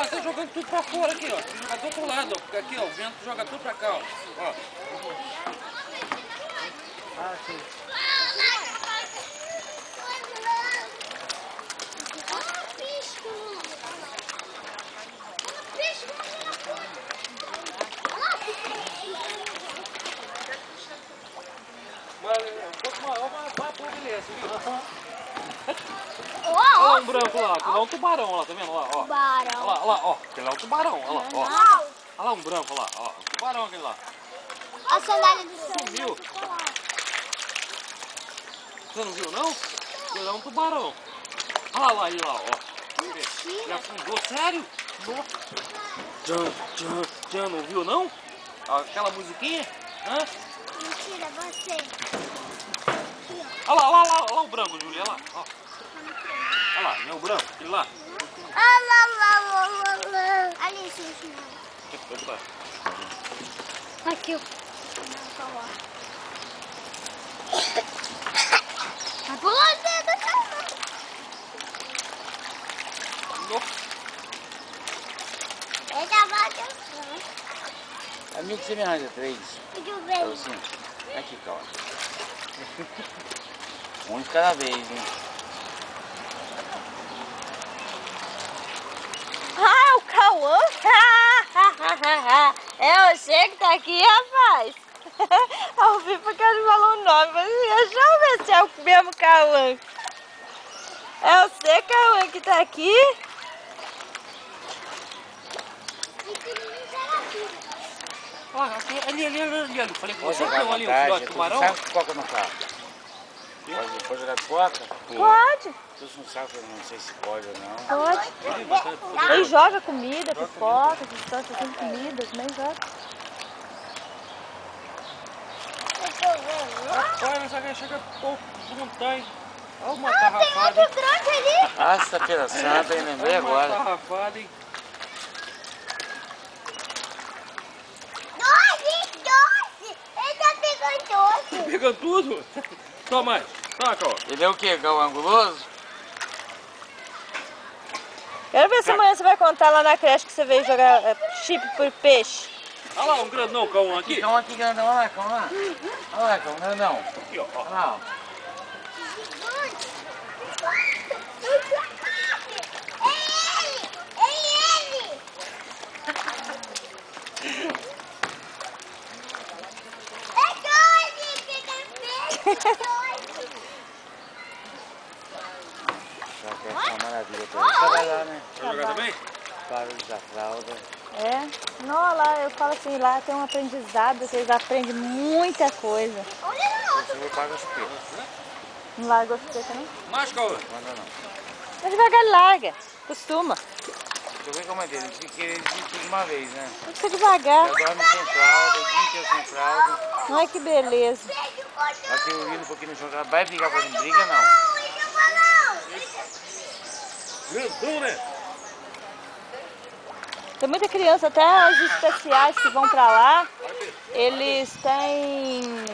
cara tá jogando tudo pra fora aqui, ó. Tem jogador pro lado, ó. Porque aqui, ó, o vento joga tudo pra cá, ó. Ah, sim. Mas um pouco maior, mas vai por beleza, viu? Olha Olha um branco lá, aquilo lá é um tubarão, lá, tá vendo? Ó, ó. tubarão. Olha lá, ó. Aquele lá é um tubarão, olha lá, ó. Olha lá um branco lá, ó. Um tubarão aquele lá. A sandália do seu Sumiu. ficou lá. Você não viu, não? Aquele lá é um tubarão. Olha lá ele lá, ó. Mentira. Já afundou, sério? Tchan, tchan, tchan, não viu, não? Aquela musiquinha? Hã? Mentira, você. Olha lá, olha lá, olha lá o branco, Júlia, olha lá. Ó. Olha lá, não é o branco? Aquele lá. Ali, sim. Opa. Aqui, ó. Vai pular o dedo, cara. Ele vai. Amigo, você me arranja 3. Tudo Pra bem. você. Aqui, calma. Um de cada vez, hein? Ah, o Cauã? É você que tá aqui, rapaz. Ao vivo porque ele falou o nome, mas deixa eu ver se é o mesmo Cauã. É você, Cauã, que tá aqui? Olha, ali. Falei com Pode você que jogar tem à ali o vontade. filhote de tubarão. Sabe que coca no carro? Pode jogar coca? Pode. Tu não sabe, eu não sei se pode ou não. Pode. Ele joga comida, pipoca, essas coisas, comida, também joga. Rapaz, essa aqui chega pouco montanha. Olha uma tarrafada. Tem outro grande ali. Ah, sexta-feira santa, hein? Lembrei agora. Uma tarrafada, hein? Doce! Ele tá pegando doce. Pegando tudo? Toma mais. Taca, ó. Ele é o quê? Gal anguloso? Quero ver se amanhã você vai contar lá na creche que você veio jogar chip por peixe. Olha lá um grandão calma aqui. Calma aqui, grandão. Olha lá, calma lá. Olha lá, calma, grandão. Aqui, ó. Olha lá, ó. Só que essa é uma maravilha pra ele trabalhar, né? Vai jogar também? Para usar fralda. É? Não, lá eu falo assim, lá tem um aprendizado, vocês aprendem muita coisa. Você vai pagar as chupeta. Não larga a chupeta, não? Mais, Cauã. Manda não. Mas devagar larga, costuma. Deixa eu ver como é dele. Ele fica querendo tudo de uma vez, né? Fica devagar. Já dorme sem fralda, o dia inteiro sem fralda. Ai, que beleza. Aqui eu indo um pouquinho no chão. Vai brigar pra mim? Briga não. Grandão, né? Tem muita criança, até os especiais que vão pra lá, eles têm